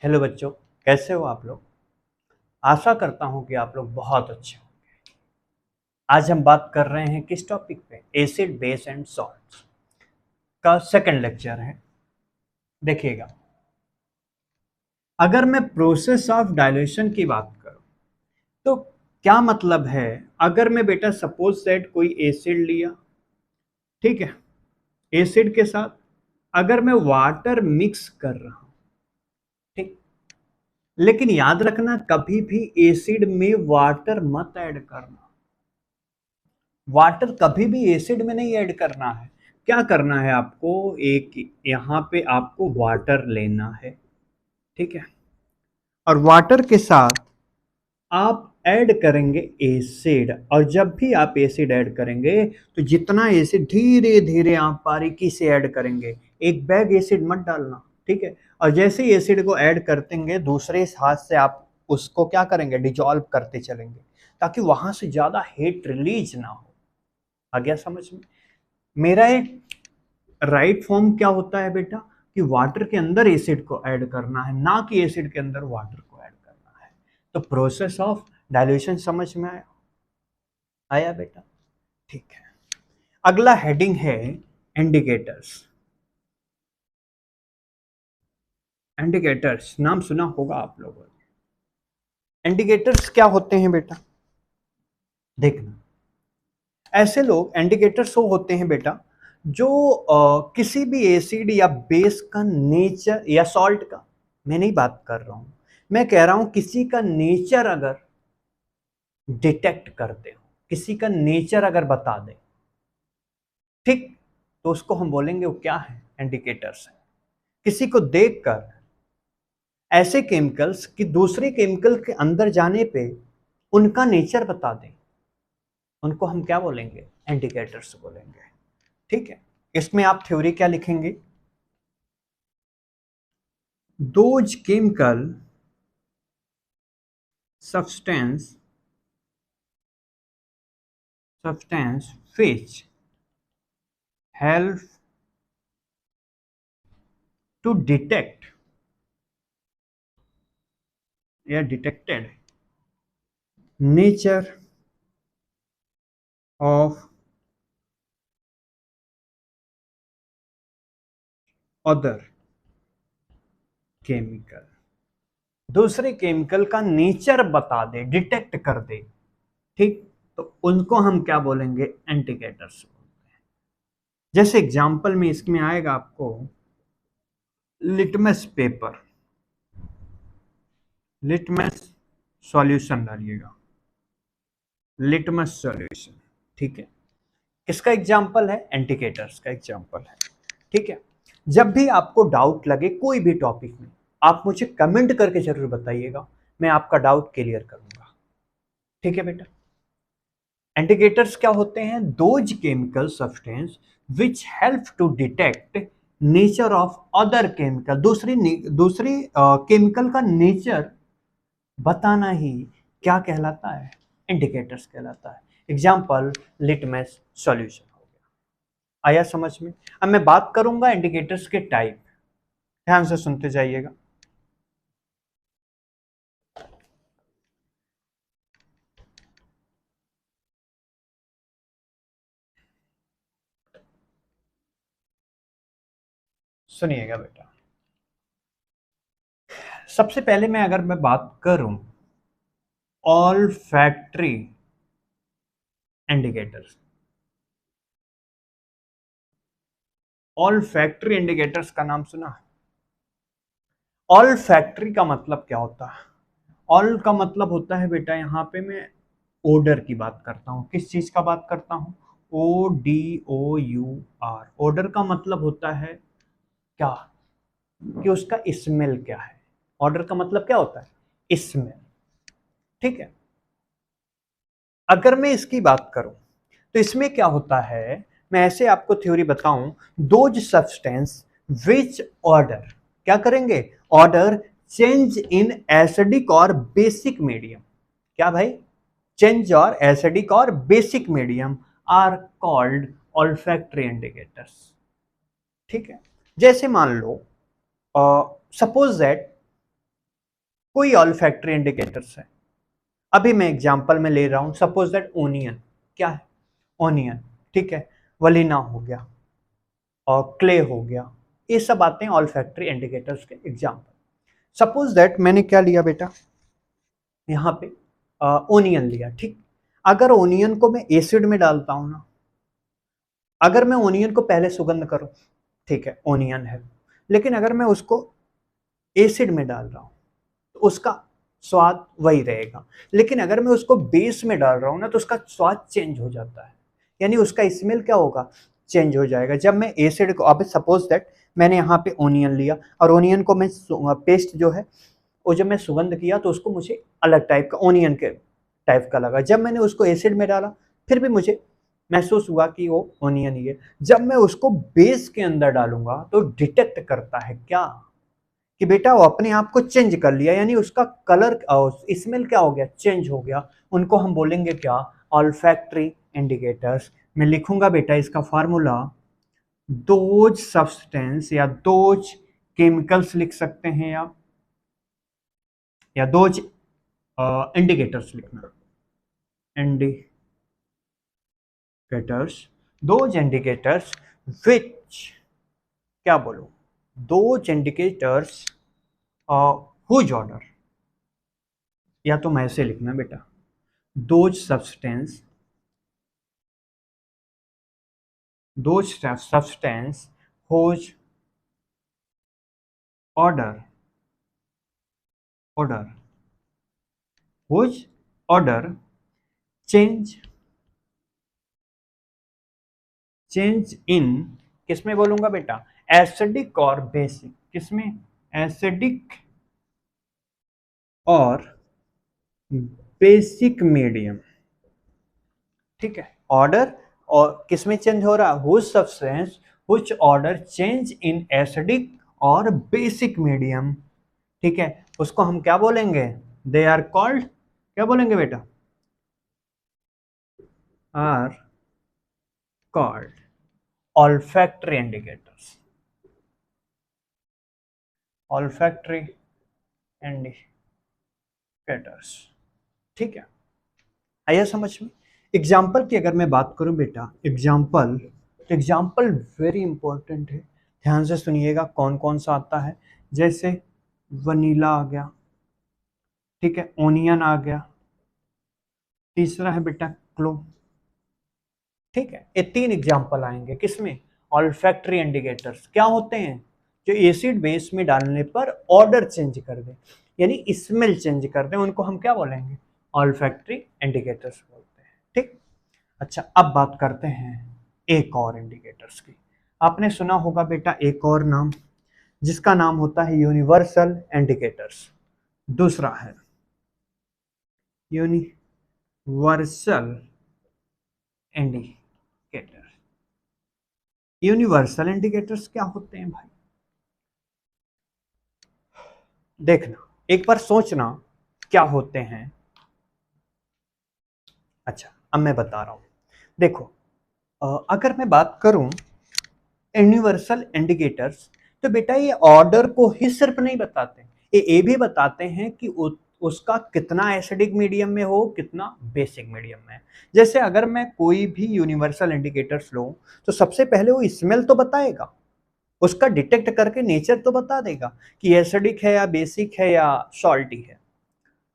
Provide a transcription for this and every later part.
Hello बच्चों, कैसे हो आप लोग। आशा करता हूं कि आप लोग बहुत अच्छे हो। आज हम बात कर रहे हैं किस टॉपिक पे? एसिड बेस एंड सॉल्ट्स का सेकंड लेक्चर है। देखिएगा, अगर मैं प्रोसेस ऑफ डायल्यूशन की बात करूं तो क्या मतलब है। अगर मैं बेटा सपोज दैट कोई एसिड लिया, ठीक है, एसिड के साथ अगर मैं वाटर मिक्स कर रहा हूं, ठीक, लेकिन याद रखना कभी भी एसिड में वाटर मत ऐड करना। वाटर कभी भी एसिड में नहीं ऐड करना है। क्या करना है आपको, एक यहां पे आपको वाटर लेना है, ठीक है, और वाटर के साथ आप ऐड करेंगे एसिड। और जब भी आप एसिड ऐड करेंगे तो जितना एसिड धीरे धीरे आप बारीकी से ऐड करेंगे, एक बैग एसिड मत डालना, ठीक है। और जैसे ही एसिड को ऐड करतेंगे दूसरे हाथ से आप उसको क्या करेंगे, डिजॉल्व करते चलेंगे, ताकि वहां से ज्यादा हीट रिलीज ना हो। आ गया समझ में? मेरा एक राइट फॉर्म क्या होता है बेटा, कि वाटर के अंदर एसिड को ऐड करना है, ना कि एसिड के अंदर वाटर को ऐड करना है। तो प्रोसेस ऑफ डाइल्यूशन समझ में आया? आया बेटा, ठीक है। अगला हेडिंग है इंडिकेटर्स। इंडिकेटर्स नाम सुना होगा आप लोगों ने। इंडिकेटर्स क्या होते हैं बेटा? देखना, ऐसे लोग इंडिकेटर्स वो होते हैं बेटा जो किसी भी एसिड या बेस का नेचर, या सॉल्ट का मैं नहीं बात कर रहा हूं, मैं कह रहा हूं किसी का नेचर अगर डिटेक्ट करते हो, किसी का नेचर अगर बता दे, ठीक, तो उसको हम बोलेंगे वो क्या है, इंडिकेटर्स है। किसी को देखकर ऐसे केमिकल्स कि दूसरे केमिकल के अंदर जाने पे उनका नेचर बता दें, उनको हम क्या बोलेंगे, इंडिकेटर्स बोलेंगे, ठीक है। इसमें आप थ्योरी क्या लिखेंगे, those chemical substance which help to detect या detected nature of other chemical, दूसरे केमिकल का नेचर बता दे, डिटेक्ट कर दे, ठीक, तो उनको हम क्या बोलेंगे, इंडिकेटर्स बोलते हैं। जैसे एग्जांपल में इसमें आएगा आपको लिटमस पेपर, लिटमस सॉल्यूशन डालिएगा, लिटमस सॉल्यूशन, ठीक है, किसका एग्जांपल है, इंडिकेटर्स का एग्जांपल है, ठीक है। जब भी आपको डाउट लगे कोई भी टॉपिक में, आप मुझे कमेंट करके जरूर बताइएगा, मैं आपका डाउट क्लियर करूंगा, ठीक है बेटा। इंडिकेटर्स क्या होते हैं, those chemical substance which help to detect nature of other chemical, दूसरी केमिकल का नेचर बताना ही क्या कहलाता है, इंडिकेटर्स कहलाता है। एग्जाम्पल लिटमस सॉल्यूशन हो गया। आया समझ में? अब मैं बात करूंगा इंडिकेटर्स के टाइप, ध्यान से सुनते जाइएगा। सुनिएगा बेटा, सबसे पहले मैं बात करूं all factory indicators, all factory indicators का नाम सुना? ऑल फैक्ट्री का मतलब क्या होता है? ऑल का मतलब होता है बेटा, यहां पे मैं ओडर की बात करता हूं। किस चीज का बात करता हूं? ODOUR। ओडर का मतलब होता है क्या, कि उसका स्मेल क्या है। ऑर्डर का मतलब क्या होता है, स्मेल, ठीक है। अगर मैं इसकी बात करूं तो इसमें क्या होता है, मैं ऐसे आपको थ्योरी बताऊं, दोज सब्सटेंस विच ऑर्डर, क्या करेंगे, ऑर्डर चेंज इन एसिडिक और बेसिक मीडियम, क्या भाई, चेंज और एसिडिक और basic medium are called olfactory indicators, ठीक है। जैसे मान लो सपोज दैट कोई ऑल्फैक्टरी इंडिकेटर्स है। अभी मैं एग्जांपल में ले रहा हूं, सपोज दैट ओनियन, क्या है ओनियन, ठीक है, वलीना हो गया और क्ले हो गया, ये सब आते हैं ऑल्फैक्टरी इंडिकेटर्स के एग्जांपल। सपोज दैट मैंने क्या लिया बेटा, यहाँ पे ओनियन लिया, ठीक। अगर ओनियन को मैं एसिड में डालता हूं ना, अगर मैं ओनियन को पहले सुगंध करूं, ठीक है ओनियन है, लेकिन अगर मैं उसको एसिड में डाल रहा हूं तो उसका स्वाद वही रहेगा, लेकिन अगर मैं उसको बेस में डाल रहा हूं ना तो उसका स्वाद चेंज हो जाता है, यानी उसका स्मेल क्या होगा, चेंज हो जाएगा। जब मैं एसिड को, अब सपोज दैट मैंने यहाँ पे ओनियन लिया और ओनियन को मैं पेस्ट जो है वो जब मैं सुगंध किया तो उसको मुझे अलग टाइप का ओनियन के टाइप का लगा। जब मैंने उसको एसिड में डाला फिर भी मुझे महसूस हुआ कि वो ओनियन ही है। जब मैं उसको बेस के अंदर डालूंगा तो डिटेक्ट करता है क्या, कि बेटा वो अपने आप को चेंज कर लिया, यानी उसका कलर स्मेल क्या हो गया, चेंज हो गया। उनको हम बोलेंगे क्या, ऑल्फैक्टरी इंडिकेटर्स। मैं लिखूंगा बेटा इसका फार्मूला, दोज सब्सटेंस या दोज केमिकल्स लिख सकते हैं आप, या दोज इंडिकेटर्स लिखना, इंडिकेटर्स, दोज इंडिकेटर्स विच, क्या बोलो, दोज इंडिकेटर्स हुज ऑर्डर, या तो मैं ऐसे लिखना बेटा, those substance, those substance whose order order whose order change change in, किसमें बोलूंगा बेटा, एसिडिक और बेसिक, किसमें, एसिडिक और बेसिक मीडियम, ठीक है। ऑर्डर और किसमें चेंज हो रहा है, whose substance which odour change in acidic और बेसिक मीडियम, ठीक है, उसको हम क्या बोलेंगे, दे आर कॉल्ड, क्या बोलेंगे बेटा, are called olfactory indicators, olfactory indicators, ठीक है, आया समझ में। एग्जाम्पल की अगर मैं बात करूं बेटा, एग्जाम्पल, तो एग्जाम्पल वेरी इंपॉर्टेंट है, ध्यान से सुनिएगा कौन कौन सा आता है। जैसे वनीला आ गया, ठीक है, ओनियन आ गया, तीसरा है बेटा क्लो, ठीक है, ये तीन एग्जाम्पल आएंगे किसमें, ऑल्फैक्टरी इंडिकेटर्स। क्या होते हैं, जो एसिड बेस में डालने पर ऑर्डर चेंज कर दे, यानी स्मेल चेंज कर दे, उनको हम क्या बोलेंगे, ऑल्फैक्टरी इंडिकेटर्स बोलते हैं, ठीक। अच्छा, अब बात करते हैं एक और इंडिकेटर्स की। आपने सुना होगा बेटा एक और नाम, जिसका नाम होता है यूनिवर्सल इंडिकेटर्स। दूसरा है यूनिवर्सल इंडिकेटर। यूनिवर्सल इंडिकेटर्स क्या होते हैं भाई, देखना एक बार सोचना क्या होते हैं। अच्छा, अब मैं बता रहा हूं, देखो अगर मैं बात करूं यूनिवर्सल इंडिकेटर्स, तो बेटा ये ऑर्डर को ही सिर्फ नहीं बताते, ये भी बताते हैं कि उसका कितना एसिडिक मीडियम में हो, कितना बेसिक मीडियम में। जैसे अगर मैं कोई भी यूनिवर्सल इंडिकेटर्स लूं तो सबसे पहले वो स्मेल तो बताएगा, उसका डिटेक्ट करके नेचर तो बता देगा कि एसिडिक है या बेसिक है या सॉल्टी है,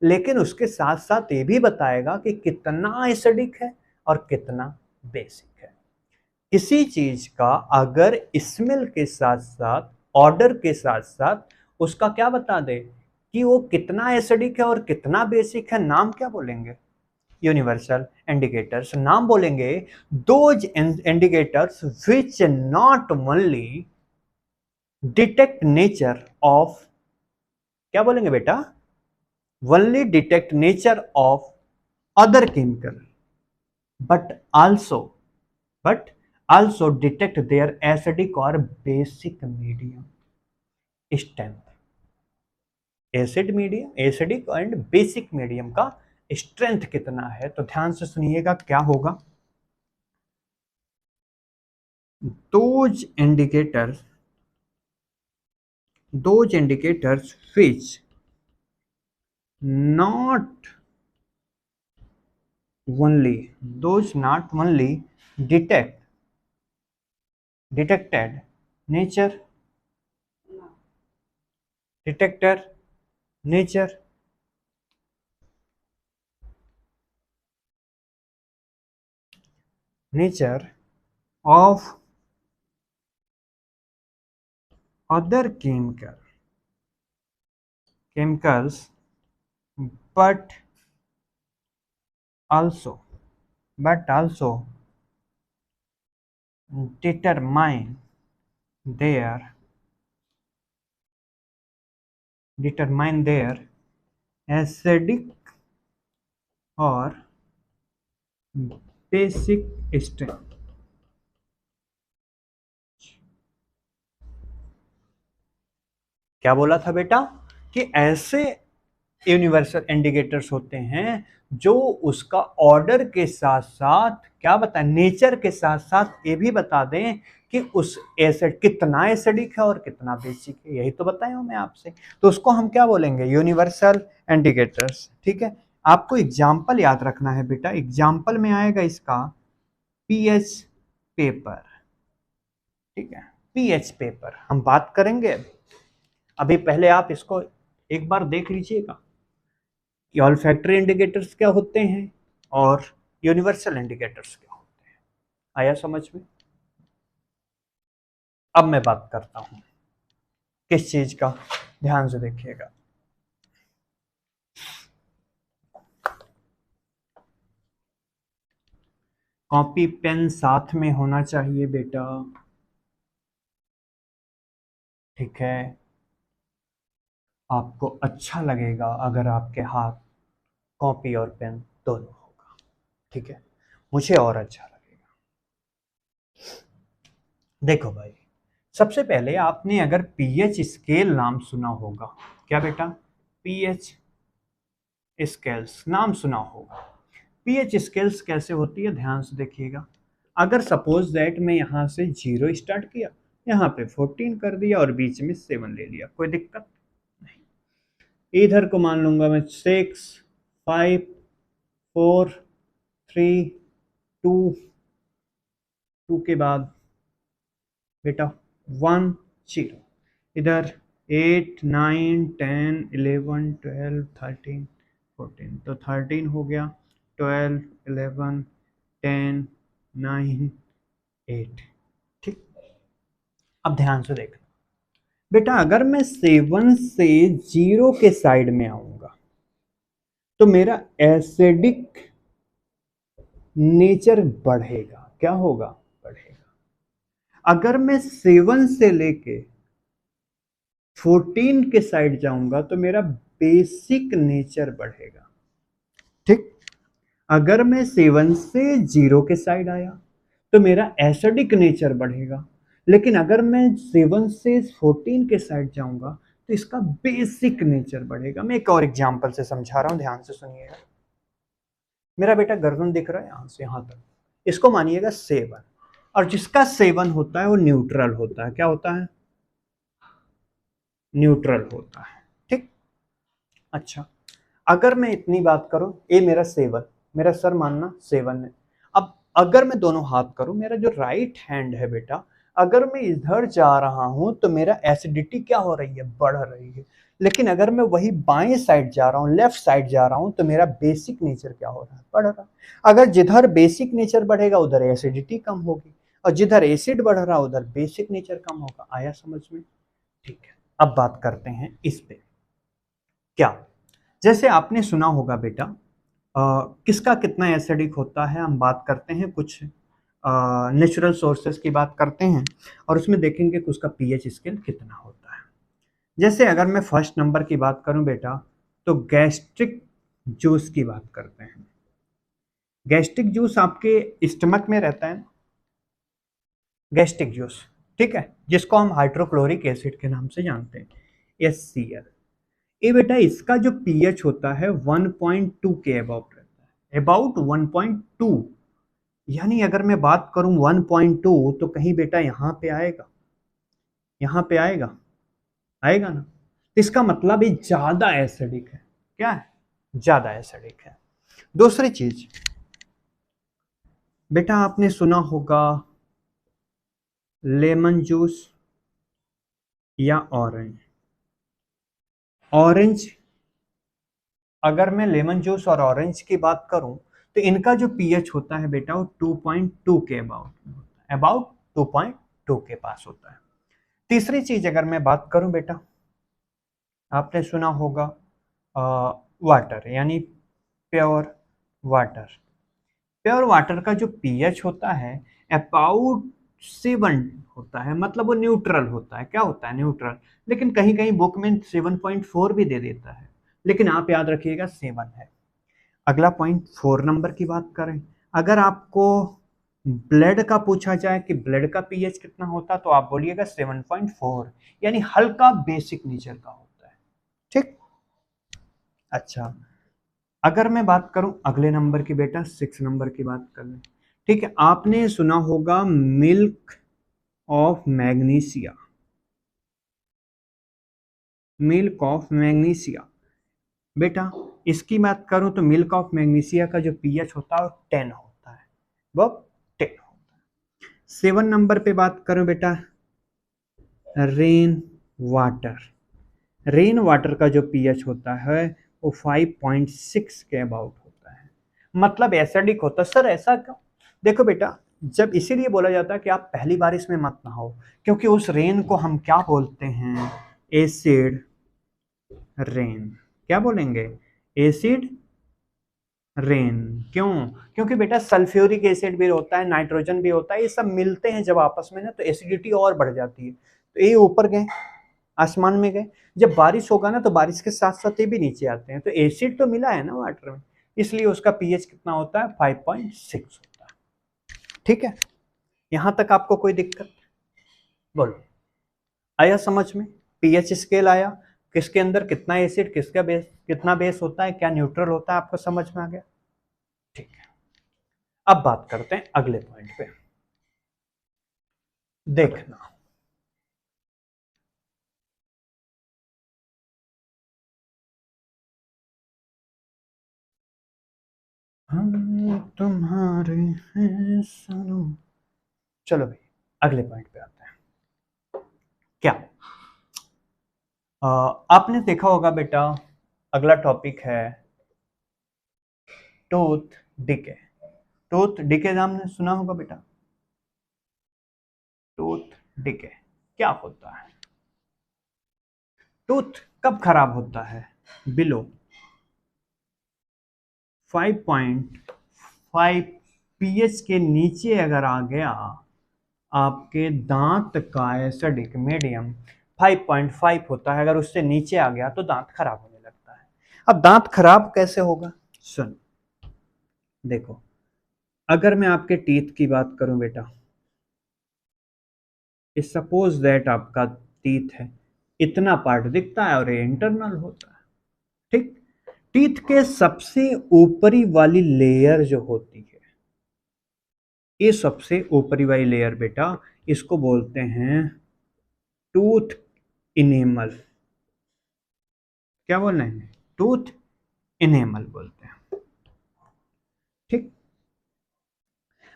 लेकिन उसके साथ साथ ये भी बताएगा कि कितना एसिडिक है और कितना बेसिक है। किसी चीज का अगर स्मेल के साथ साथ, ऑर्डर के साथ साथ उसका क्या बता दे कि वो कितना एसिडिक है और कितना बेसिक है, नाम क्या बोलेंगे, यूनिवर्सल इंडिकेटर्स। नाम बोलेंगे those indicators which not only detect nature of, क्या बोलेंगे बेटा, only detect nature of other chemical, but also detect their acidic or basic medium strength, acid medium, acidic and basic medium का strength कितना है। तो ध्यान से सुनिएगा क्या होगा, those indicators which not only those not only detected nature detector nature nature of other chemicals, but also but also determine their acidic or basic strength। क्या बोला था बेटा कि ऐसे यूनिवर्सल इंडिकेटर्स होते हैं जो उसका ऑर्डर के साथ साथ क्या बताएं, नेचर के साथ साथ ये भी बता दें कि उस एसिड कितना एसिडिक है और कितना बेसिक है। यही तो बताया हूं मैं आपसे। तो उसको हम क्या बोलेंगे, यूनिवर्सल इंडिकेटर्स। ठीक है, आपको एग्जाम्पल याद रखना है बेटा। एग्जाम्पल में आएगा इसका पीएच पेपर। ठीक है, पीएच पेपर हम बात करेंगे। अभी पहले आप इसको एक बार देख लीजिएगा कि ऑल्फैक्टरी इंडिकेटर्स क्या होते हैं और यूनिवर्सल इंडिकेटर्स क्या होते हैं। आया समझ में? अब मैं बात करता हूं किस चीज का, ध्यान से देखिएगा। कॉपी पेन साथ में होना चाहिए बेटा। ठीक है, आपको अच्छा लगेगा अगर आपके हाथ कॉपी और पेन दोनों होगा। ठीक है, मुझे और अच्छा लगेगा। देखो भाई, सबसे पहले आपने अगर पीएच स्केल नाम सुना होगा, क्या बेटा, पीएच स्केल्स नाम सुना होगा। पीएच स्केल्स कैसे होती है, ध्यान से देखिएगा। अगर सपोज दैट मैं यहाँ से 0 स्टार्ट किया, यहाँ पे 14 कर दिया और बीच में 7 ले लिया, कोई दिक्कत नहीं। इधर को मान लूंगा मैं 6 5 4 3 2, 2 के बाद बेटा 1 0, इधर 8 9 10 11 12 13 14, तो 13 हो गया, 12 11 10 9 8। ठीक, अब ध्यान से देखना बेटा, अगर मैं 7 से 0 के साइड में आऊंगा तो मेरा एसिडिक नेचर बढ़ेगा। क्या होगा, बढ़ेगा। अगर मैं 7 से लेके 14 के साइड जाऊंगा तो मेरा बेसिक नेचर बढ़ेगा। ठीक, अगर मैं 7 से 0 के साइड आया तो मेरा एसिडिक नेचर बढ़ेगा, लेकिन अगर मैं 7 से 14 के साइड जाऊंगा तो इसका बेसिक नेचर बढ़ेगा। मैं एक और एग्जांपल से समझा रहा हूं, ध्यान से सुनिएगा। मेरा बेटा गर्दन दिख रहा है यहां से यहां तक, इसको मानिएगा 7, और जिसका 7 होता है वो न्यूट्रल होता है। क्या होता है, न्यूट्रल होता है। ठीक, अच्छा, अगर मैं इतनी बात करूं, ये मेरा 7, मेरा सर मानना 7 है। अब अगर मैं दोनों हाथ करूं, मेरा जो राइट हैंड है बेटा, अगर मैं इधर जा रहा हूं तो मेरा एसिडिटी क्या हो रही है, बढ़ रही है। लेकिन अगर मैं वही बाएं साइड जा रहा हूं, लेफ्ट साइड जा रहा हूं, तो मेरा बेसिक नेचर क्या हो रहा है, बढ़ रहा है। अगर जिधर बेसिक नेचर बढ़ेगा उधर एसिडिटी कम होगी, और जिधर एसिड बढ़ रहा उधर बेसिक नेचर कम होगा। आया समझ में? ठीक है, अब बात करते हैं इस पे। क्या, जैसे आपने सुना होगा बेटा, किसका कितना एसिडिक होता है, हम बात करते हैं कुछ नेचुरल सोर्सेस की बात करते हैं, और उसमें देखेंगे कि उसका पीएच स्केल कितना होता है। जैसे अगर मैं फर्स्ट नंबर की बात करूं बेटा, तो गैस्ट्रिक जूस की बात करते हैं। गैस्ट्रिक जूस आपके स्टमक में रहता है, गैस्ट्रिक जूस। ठीक है, जिसको हम हाइड्रोक्लोरिक एसिड के नाम से जानते हैं, HCl। ये बेटा इसका जो पीएच होता है 1.2 के अबाउट रहता है, अबाउट 1.2। यानी अगर मैं बात करूं 1.2 तो कहीं बेटा यहां पे आएगा, यहां पे आएगा, आएगा ना। इसका मतलब ये ज्यादा एसिडिक है। क्या है, ज्यादा एसिडिक है। दूसरी चीज बेटा, आपने सुना होगा लेमन जूस या ऑरेंज। ऑरेंज, अगर मैं लेमन जूस और ऑरेंज की बात करूं तो इनका जो पीएच होता है बेटा वो 2.2 के अबाउट 2.2 के पास होता है। तीसरी चीज अगर मैं बात करूं बेटा, आपने सुना होगा वाटर, यानी प्योर वाटर। प्योर वाटर का जो पीएच होता है अबाउट 7 होता है, मतलब वो न्यूट्रल होता है। क्या होता है? न्यूट्रल। लेकिन कहीं कहीं बुक में 7.4 भी दे देता है, लेकिन आप याद रखिएगा 7 है। अगला पॉइंट 4 नंबर की बात करें, अगर आपको ब्लड का पूछा जाए कि ब्लड का पीएच कितना होता, तो आप बोलिएगा 7.4, यानी हल्का बेसिक नेचर का होता है। ठीक। अच्छा, अगर मैं बात करूं अगले नंबर की बेटा, 6 नंबर की बात कर लें। ठीक है, आपने सुना होगा milk of magnesia. Milk of magnesia बेटा, इसकी बात करूं तो मिल्क ऑफ मैग्नीशिया का जो पीएच होता है वो 10 होता है, वो 10 होता है। 7 नंबर पे बात करूं बेटा, रेन वाटर। रेन वाटर का जो पीएच होता है वो 5.6 के अबाउट होता है, मतलब एसिडिक होता है। सर ऐसा क्यों? देखो बेटा, जब इसीलिए बोला जाता है कि आप पहली बारिश में मत नहाओ, क्योंकि उस रेन को हम क्या बोलते हैं? Acid rain. क्या बोलेंगे? Acid rain. क्यों? क्योंकि बेटा सल्फ्यूरिक एसिड भी होता है, नाइट्रोजन भी होता है, ये सब मिलते हैं जब आपस में ना, तो एसिडिटी और बढ़ जाती है। तो ये ऊपर गए, आसमान में गए, जब बारिश होगा ना तो बारिश के साथ साथ ये भी नीचे आते हैं, तो एसिड तो मिला है ना वाटर में, इसलिए उसका पीएच कितना होता है? 5.6 होता है। ठीक है, यहां तक आपको कोई दिक्कत? बोलो, आया समझ में? पीएच स्केल आया, किसके अंदर कितना एसिड, किसका बेस, कितना बेस होता है, क्या न्यूट्रल होता है, आपको समझ में आ गया? ठीक है, अब बात करते हैं अगले पॉइंट पे। देखना, हम तुम्हारे हैं सनम। चलो भाई, अगले पॉइंट पे आते हैं। क्या आपने देखा होगा बेटा, अगला टॉपिक है टूथ डिके। टूथ डिके नाम ने सुना होगा बेटा? टूथ डिके क्या होता है? टूथ कब खराब होता है? बिलो 5.5 पीएच के नीचे अगर आ गया आपके दांत का एसिडिक मीडियम 5.5 होता है, अगर उससे नीचे आ गया तो दांत खराब होने लगता है। अब दांत खराब कैसे होगा? सुन, देखो, अगर मैं आपके टीथ की बात करूं बेटा, सपोज दैट आपका टीथ है, इतना पार्ट दिखता है और ये इंटरनल होता है। ठीक। टीथ के सबसे ऊपरी वाली लेयर जो होती है, ये सबसे ऊपरी वाली लेयर बेटा, इसको बोलते हैं टूथ इनेमल। क्या बोल रहे हैं? टूथ इनेमल बोलते हैं। ठीक।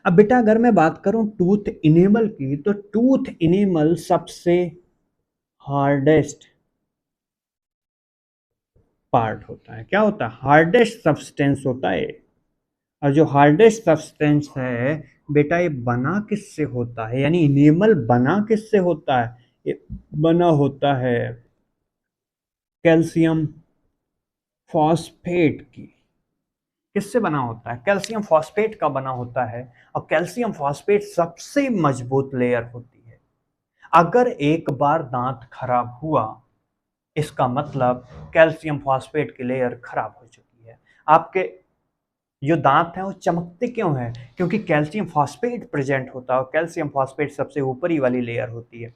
अब बेटा अगर मैं बात करूं टूथ इनेमल की, तो टूथ इनेमल सबसे हार्डेस्ट पार्ट होता है। क्या होता है? हार्डेस्ट सब्सटेंस होता है। और जो हार्डेस्ट सब्सटेंस है बेटा, ये बना किससे होता है, यानी इनेमल बना किससे होता है? ये बना होता है कैल्शियम फॉस्फेट की। किससे बना होता है? कैल्शियम फॉस्फेट का बना होता है। और कैल्शियम फॉस्फेट सबसे मजबूत लेयर होती है। अगर एक बार दांत खराब हुआ, इसका मतलब कैल्शियम फॉस्फेट की लेयर खराब हो चुकी है। आपके जो दांत हैं वो चमकते क्यों हैं? क्योंकि कैल्शियम फॉस्फेट प्रेजेंट होता है, और कैल्शियम फॉस्फेट सबसे ऊपरी वाली लेयर होती है।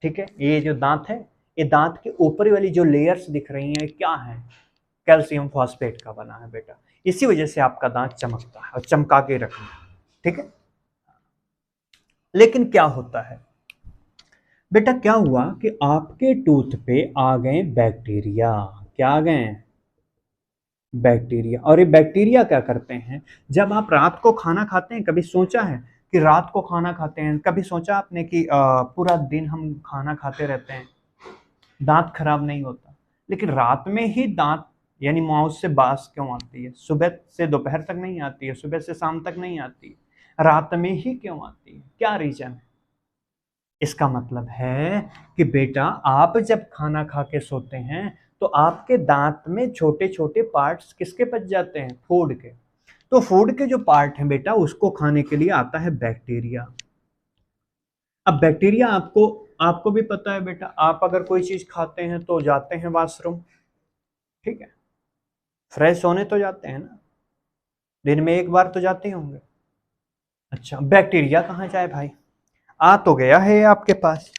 ठीक है, ये जो दांत है, ये दांत के ऊपरी वाली जो लेयर्स दिख रही हैं, क्या है? कैल्शियम फॉस्फेट का बना है बेटा। इसी वजह से आपका दांत चमकता है, और चमका के रखना। ठीक है, लेकिन क्या होता है बेटा, क्या हुआ कि आपके टूथ पे आ गए बैक्टीरिया। क्या आ गए? बैक्टीरिया। और ये बैक्टीरिया क्या करते हैं, जब आप रात को खाना खाते हैं, कभी सोचा है कि रात को खाना खाते हैं, कभी सोचा आपने कि पूरा दिन हम खाना खाते रहते हैं, दांत खराब नहीं होता, लेकिन रात में ही दांत यानी माउथ से बास क्यों आती है, सुबह से दोपहर तक नहीं आती है, सुबह से शाम तक नहीं आती है, रात में ही क्यों आती है, क्या रीजन है? इसका मतलब है कि बेटा आप जब खाना खा के सोते हैं तो आपके दांत में छोटे छोटे पार्ट्स किसके बच जाते हैं, फूड के। तो फूड के जो पार्ट हैं बेटा, उसको खाने के लिए आता है बैक्टीरिया। अब बैक्टीरिया आपको आपको भी पता है बेटा, आप अगर कोई चीज खाते हैं तो जाते हैं वॉशरूम, ठीक है, फ्रेश होने तो जाते हैं ना, दिन में एक बार तो जाते होंगे। अच्छा, बैक्टीरिया कहाँ जाए भाई, आ तो गया है आपके पास,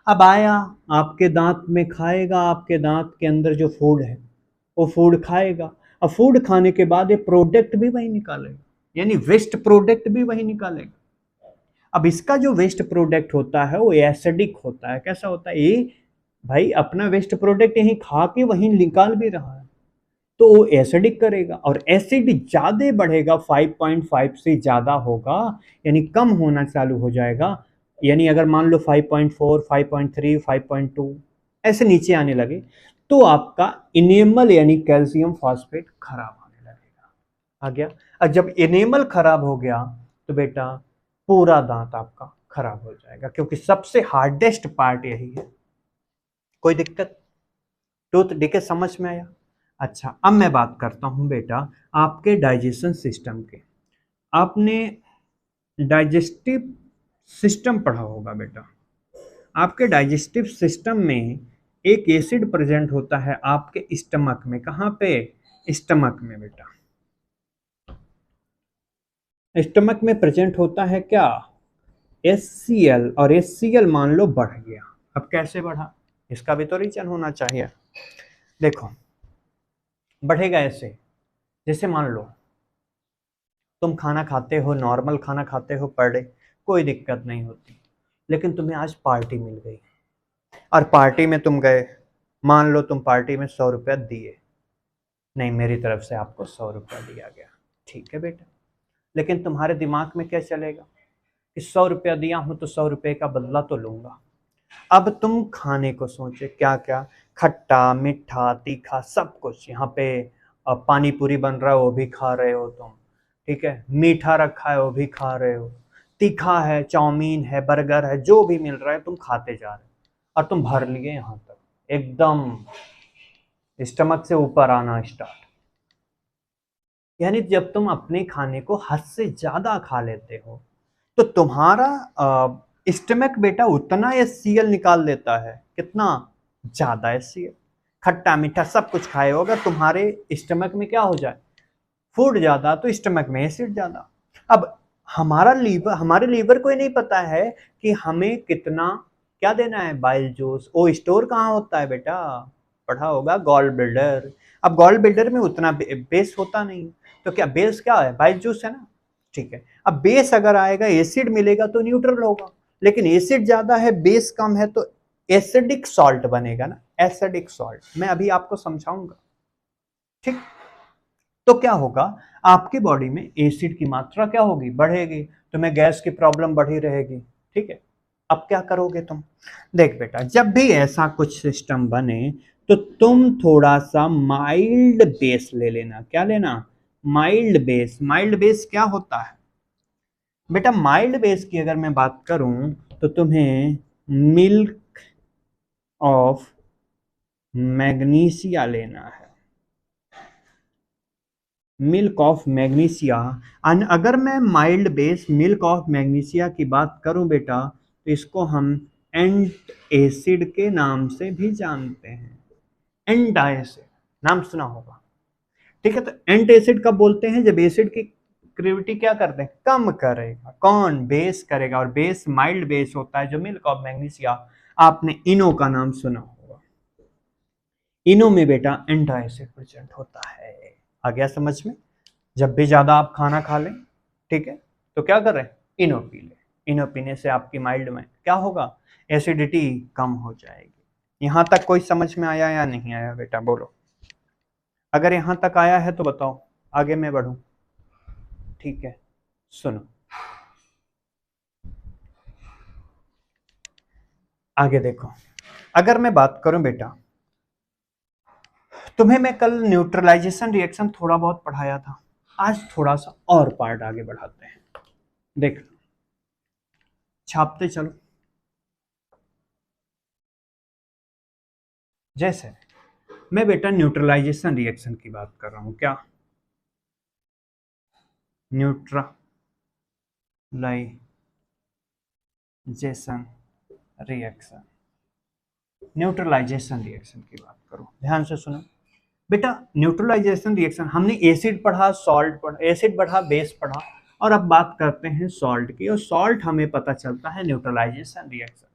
अब आया, आपके दांत में खाएगा, आपके दांत के अंदर जो फूड है वो फूड खाएगा। अब फूड खाने के बाद ये प्रोडक्ट भी वही निकालेगा, यानी वेस्ट प्रोडक्ट भी वही निकालेगा। अब इसका जो वेस्ट प्रोडक्ट होता है वो एसिडिक होता है। कैसा होता है ये भाई, अपना वेस्ट प्रोडक्ट यहीं खा के वहीं निकाल भी रहा है, तो वो एसिडिक करेगा, और एसिड ज्यादा बढ़ेगा, 5.5 से ज्यादा होगा, यानी कम होना चालू हो जाएगा। यानी अगर मान लो 5.4, 5.3, 5.2 ऐसे नीचे आने लगे, तो आपका इनेमल यानी कैल्शियम फॉस्फेट खराब होने लगेगा। आ गया। और जब इनेमल खराब हो गया तो बेटा पूरा दांत आपका खराब हो जाएगा, क्योंकि सबसे हार्डेस्ट पार्ट यही है। कोई दिक्कत, टूथ डिके समझ में आया? अच्छा, अब मैं बात करता हूं बेटा आपके डाइजेशन सिस्टम के। आपने डाइजेस्टिव सिस्टम पढ़ा होगा बेटा। आपके डाइजेस्टिव सिस्टम में एक एसिड प्रेजेंट होता है आपके स्टमक में। कहाँ पे? स्टमक में बेटा, स्टमक में प्रेजेंट होता है क्या, HCl। और HCl मान लो बढ़ गया, अब कैसे बढ़ा, इसका भी तो रीजन होना चाहिए। देखो, बढ़ेगा ऐसे, जैसे मान लो तुम खाना खाते हो, नॉर्मल खाना खाते हो पर डे, कोई दिक्कत नहीं होती, लेकिन तुम्हें आज पार्टी मिल गई और पार्टी में तुम गए, मान लो तुम पार्टी में 100 रुपया दिए, नहीं मेरी तरफ से आपको 100 रुपया दिया गया, ठीक है बेटा, लेकिन तुम्हारे दिमाग में क्या चलेगा कि 100 रुपया दिया हूं तो 100 रुपये का बदला तो लूंगा। अब तुम खाने को सोचे, क्या क्या, खट्टा मीठा तीखा सब कुछ यहाँ पे, पानी पूरी बन रहा है वो भी खा रहे हो तुम, ठीक है, मीठा रखा है वो भी खा रहे हो, तीखा है, चाउमीन है, बर्गर है, जो भी मिल रहा है तुम खाते जा रहे हो, और तुम भर लिए यहाँ तक, एकदम स्टमक से ऊपर आना स्टार्ट। यानी जब तुम अपने खाने को हद से ज्यादा खा लेते हो तो तुम्हारा स्टमक बेटा उतना HCl निकाल देता है, कितना ज्यादा HCl। खट्टा मीठा सब कुछ खाए हो, अगर तुम्हारे स्टमक में क्या हो जाए, फूड ज्यादा, तो स्टमक में एसिड ज्यादा। अब हमारे लीवर को ही नहीं पता है कि हमें कितना क्या देना है, बाइल जूस। वो स्टोर कहाँ होता है बेटा, पढ़ा होगा, गॉल ब्लैडर। अब गॉल ब्लैडर में उतना बेस होता नहीं, तो क्या बेस क्या है, बाइल जूस है ना, ठीक है। अब बेस अगर आएगा, एसिड मिलेगा तो न्यूट्रल होगा, लेकिन एसिड ज्यादा है बेस कम है तो एसिडिक सॉल्ट बनेगा ना, एसिडिक सॉल्ट, मैं अभी आपको समझाऊंगा, ठीक। तो क्या होगा, आपकी बॉडी में एसिड की मात्रा क्या होगी, बढ़ेगी, तुम्हें गैस की प्रॉब्लम बढ़ी रहेगी, ठीक है। अब क्या करोगे तुम, देख बेटा, जब भी ऐसा कुछ सिस्टम बने तो तुम थोड़ा सा माइल्ड बेस ले लेना। क्या लेना, माइल्ड बेस। माइल्ड बेस क्या होता है बेटा, माइल्ड बेस की अगर मैं बात करूं तो तुम्हें मिल्क ऑफ मैग्नीशिया लेना है, मिल्क ऑफ मैग्नीशिया। अगर मैं mild base milk of magnesia की बात करूं बेटा, तो इसको हम एंट एसिड के नाम से भी जानते हैं, एंट एसिड, नाम सुना होगा, ठीक है। तो एंट एसिड कब बोलते हैं, जब एसिड की ग्रेविटी क्या करते हैं, कम करेगा, कौन, बेस करेगा, और बेस माइल्ड बेस होता है जो मिल्क ऑफ मैग्नीशिया। आपने इनो का नाम सुना होगा, इनो में बेटा एंटा एसिड प्रेजेंट होता है। आ गया समझ में? जब भी ज्यादा आप खाना खा लें, ठीक है, तो क्या करें, इनो पी लें। इनो पीने से आपकी माइल्ड में क्या होगा, एसिडिटी कम हो जाएगी। यहां तक कोई समझ में आया या नहीं आया बेटा, बोलो। अगर यहां तक आया है तो बताओ, आगे मैं बढ़ूं? ठीक है, सुनो आगे देखो। अगर मैं बात करूं बेटा, तुम्हें मैं कल न्यूट्रलाइजेशन रिएक्शन थोड़ा बहुत पढ़ाया था, आज थोड़ा सा और पार्ट आगे बढ़ाते हैं। देख छापते चलो। जैसे मैं बेटा न्यूट्रलाइजेशन रिएक्शन की बात कर रहा हूं, क्या न्यूट्रलाइजेशन रिएक्शन, न्यूट्रलाइजेशन रिएक्शन की बात करो, ध्यान से सुनो बेटा। न्यूट्रलाइजेशन रिएक्शन हमने एसिड पढ़ा, सॉल्ट पढ़ा, एसिड पढ़ा, बेस पढ़ा, और अब बात करते हैं सॉल्ट की। और सॉल्ट हमें पता चलता है न्यूट्रलाइजेशन रिएक्शन।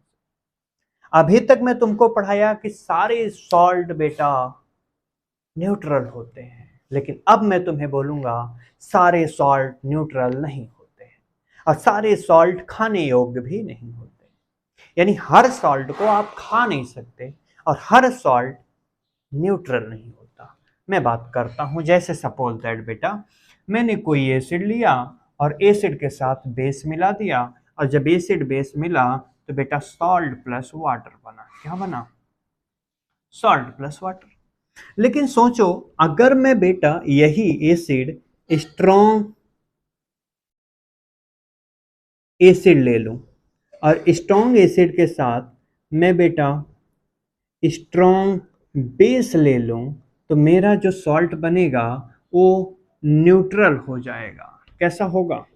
अभी तक मैं तुमको पढ़ाया कि सारे सॉल्ट बेटा न्यूट्रल होते हैं, लेकिन अब मैं तुम्हें बोलूंगा सारे सॉल्ट न्यूट्रल नहीं होते हैं, और सारे सॉल्ट खाने योग्य भी नहीं होते। यानी हर सॉल्ट को आप खा नहीं सकते, और हर सॉल्ट न्यूट्रल नहीं होता। मैं बात करता हूं, जैसे सपोज दैट बेटा मैंने कोई एसिड लिया और एसिड के साथ बेस मिला दिया, और जब एसिड बेस मिला तो बेटा सॉल्ट प्लस वाटर बना। क्या बना? Salt plus water. लेकिन सोचो, अगर मैं बेटा यही एसिड स्ट्रॉन्ग एसिड ले लूं, और स्ट्रॉन्ग एसिड के साथ मैं बेटा स्ट्रॉन्ग बेस ले लूं, तो मेरा जो सॉल्ट बनेगा वो न्यूट्रल हो जाएगा। कैसा होगा?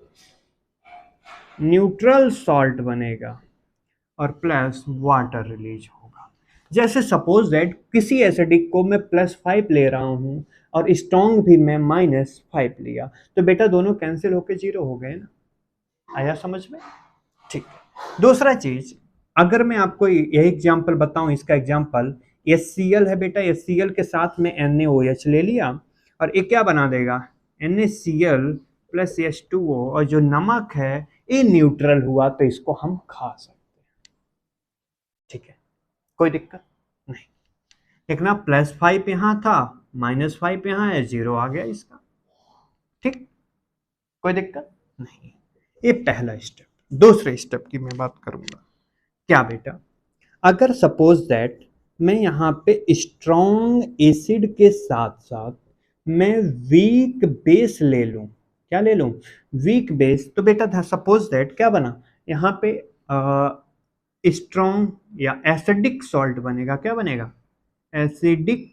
न्यूट्रल सॉल्ट बनेगा, और प्लस वाटर रिलीज होगा। जैसे सपोज दैट किसी एसिडिक को मैं +5 ले रहा हूं, और स्ट्रॉन्ग भी मैं -5 लिया, तो बेटा दोनों कैंसिल होके 0 हो गए ना। आया समझ में? ठीक। दूसरा चीज, अगर मैं आपको यही एग्जांपल बताऊं, इसका एग्जांपल HCl है बेटा। HCl के साथ में NaOH ले लिया, और ये क्या बना देगा? NaCl प्लस H2O, और जो नमक है ये न्यूट्रल हुआ, तो इसको हम खा सकते हैं। ठीक है, कोई दिक्कत नहीं। देखना +5 यहां था, -5 यहां है, 0 आ गया इसका। ठीक, कोई दिक्कत नहीं। ये पहला स्टेप। दूसरे स्टेप की मैं बात करूंगा। क्या बेटा, अगर सपोज दैट मैं यहाँ पे स्ट्रॉन्ग एसिड के साथ साथ मैं वीक बेस ले लूं, क्या ले लूं? Weak base. तो बेटा सपोज दैट क्या बना यहाँ पे? स्ट्रॉन्ग या एसिडिक सॉल्ट बनेगा। क्या बनेगा? एसिडिक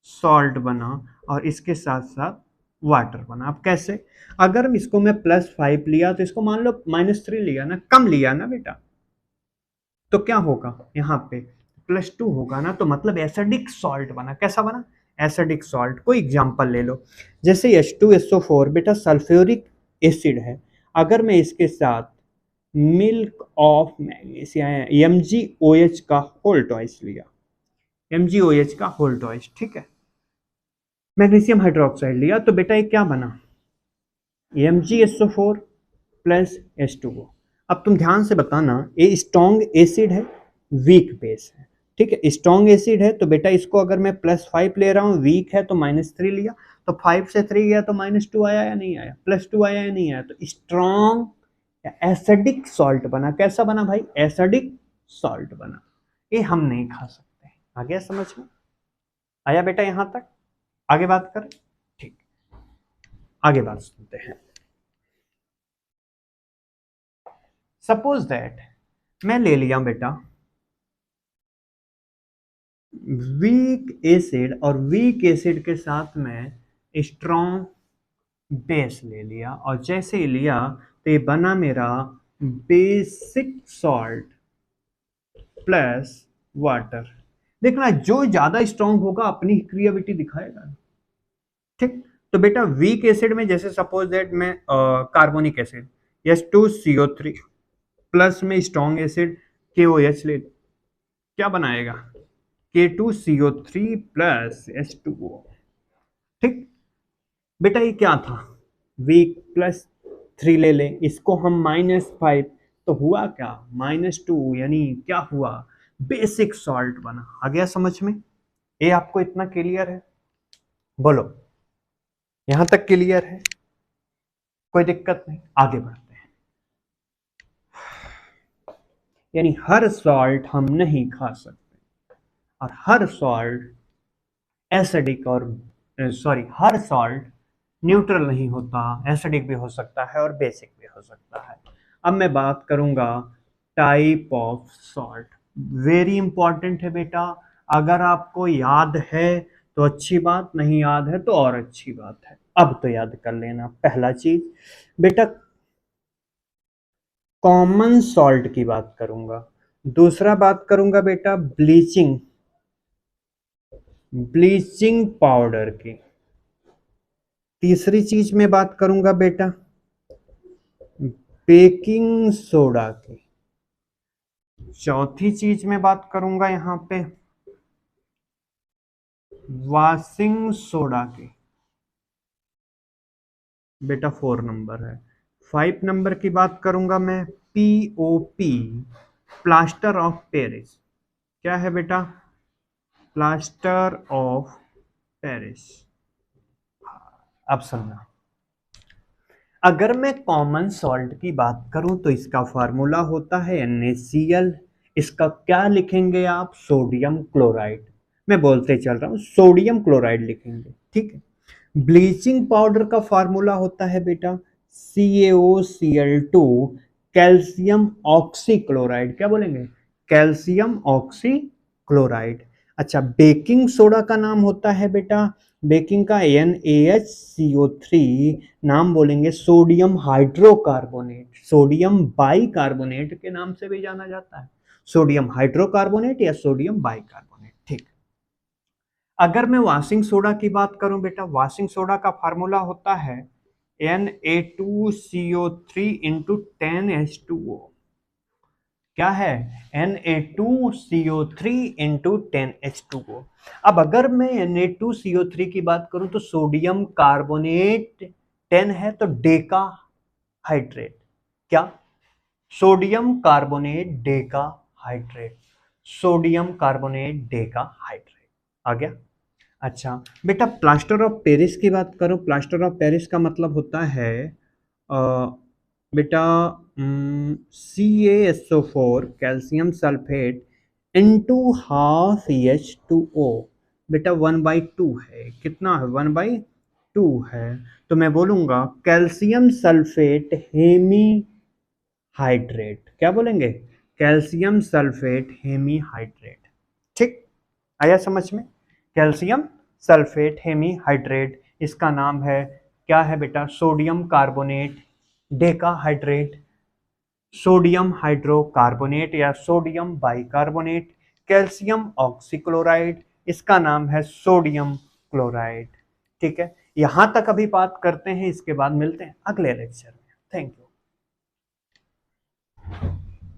सॉल्ट बना, और इसके साथ साथ वाटर बना। अब कैसे? अगर इसको मैं +5 लिया, तो इसको मान लो -3 लिया ना, कम लिया ना बेटा, तो क्या होगा? यहाँ पे +2 होगा ना, तो मतलब एसिडिक सॉल्ट बना। कैसा बना? Acidic salt. कोई एग्जांपल ले लो, जैसे H2SO4 बेटा सल्फ्यूरिक एसिड है, अगर मैं इसके साथ मिल्क ऑफ मैग्नीशियम MgOH का होल ट्वाइस लिया, MgOH का होल ट्वाइस, ठीक है, मैग्नीशियम हाइड्रोक्साइड लिया, तो बेटा ये क्या बना? MgSO4 plus H2O। अब तुम ध्यान से बताना, ये स्ट्रॉन्ग एसिड है, वीक बेस है। ठीक है, स्ट्रॉन्ग एसिड है, तो बेटा इसको अगर मैं +5 ले रहा हूँ, वीक है तो -3 लिया, तो 5 से 3 गया तो -2 आया या नहीं आया? +2 आया या नहीं आया? तो स्ट्रॉन्ग एसिडिक सॉल्ट बना। कैसा बना भाई? एसिडिक सॉल्ट बना। ये हम नहीं खा सकते। आ गया समझ में? आया बेटा यहां तक? आगे बात करें? ठीक, आगे बात सुनते हैं। सपोज दैट मैं ले लिया बेटा वीक एसिड, और वीक एसिड के साथ में स्ट्रॉन्ग बेस ले लिया, और जैसे ही लिया तो ये बना मेरा बेसिक सॉल्ट प्लस वाटर। देखना जो ज्यादा स्ट्रॉन्ग होगा अपनी क्रिएटिविटी दिखाएगा। ठीक, तो बेटा वीक एसिड में जैसे सपोज दैट मैं कार्बोनिक एसिड H2CO3 प्लस में स्ट्रॉन्ग एसिड KOH ले, क्या बनाएगा? K2CO3 plus H2O। ठीक बेटा, ये क्या था? वीक +3 ले लें, इसको हम -5, तो हुआ क्या? -2, यानी क्या हुआ? बेसिक सॉल्ट बना। आ गया समझ में? ये आपको इतना क्लियर है? बोलो, यहां तक क्लियर है? कोई दिक्कत नहीं, आगे बढ़ते हैं। यानी हर सॉल्ट हम नहीं खा सकते, और हर सॉल्ट एसिडिक और सॉरी हर सॉल्ट न्यूट्रल नहीं होता, एसिडिक भी हो सकता है और बेसिक भी हो सकता है। अब मैं बात करूंगा type of salt. Very important है बेटा, अगर आपको याद है तो अच्छी बात, नहीं याद है तो और अच्छी बात है। अब तो याद कर लेना। पहला चीज बेटा, कॉमन सॉल्ट की बात करूंगा। दूसरा बात करूंगा बेटा ब्लीचिंग, ब्लीचिंग पाउडर की। तीसरी चीज में बात करूंगा बेटा बेकिंग सोडा की। चौथी चीज में बात करूंगा यहां पे वॉशिंग सोडा की। बेटा 4 नंबर है। 5 नंबर की बात करूंगा मैं पीओपी, प्लास्टर ऑफ पेरिस। क्या है बेटा? Plaster of Paris. अब सुनना, अगर मैं कॉमन सॉल्ट की बात करूं तो इसका फार्मूला होता है NaCl। इसका क्या लिखेंगे आप? Sodium chloride. मैं बोलते चल रहा हूं, सोडियम क्लोराइड लिखेंगे, ठीक है। ब्लीचिंग पाउडर का फार्मूला होता है बेटा CaOCl2, कैल्शियम ऑक्सीक्लोराइड। क्या बोलेंगे? Calcium oxychloride. अच्छा, बेकिंग सोडा का नाम होता है बेटा, बेकिंग का NaHCO3, नाम बोलेंगे सोडियम हाइड्रोकार्बोनेट। सोडियम बाइकार्बोनेट के नाम से भी जाना जाता है, सोडियम हाइड्रोकार्बोनेट या सोडियम बाइकार्बोनेट, ठीक। अगर मैं वॉशिंग सोडा की बात करूं बेटा, वॉशिंग सोडा का फार्मूला होता है Na2CO3 इंटू 10H2O। क्या है? Na2CO3 into 10H2O। अब अगर मैं Na2CO3 की बात करूं तो सोडियम कार्बोनेट 10 है तो डेका हाइड्रेट। क्या? Sodium carbonate decahydrate, sodium carbonate decahydrate. आ गया? अच्छा बेटा, प्लास्टर ऑफ पेरिस की बात करो। प्लास्टर ऑफ पेरिस का मतलब होता है बेटा CaSO4 calcium sulphate into half H2O। बेटा 1/2 है। कितना है? 1/2 है। तो मैं बोलूंगा कैल्शियम सल्फेट हेमी हाइड्रेट। क्या बोलेंगे? कैल्शियम सल्फेट हेमी हाइड्रेट, ठीक। आया समझ में? कैल्शियम सल्फेट हेमी हाइड्रेट, इसका नाम है क्या है बेटा? Sodium carbonate decahydrate, sodium hydrocarbonate या सोडियम बाइकार्बोनेट, कैल्शियम ऑक्सीक्लोराइड, इसका नाम है सोडियम क्लोराइड, ठीक है। यहां तक अभी बात करते हैं, इसके बाद मिलते हैं अगले लेक्चर में। Thank you.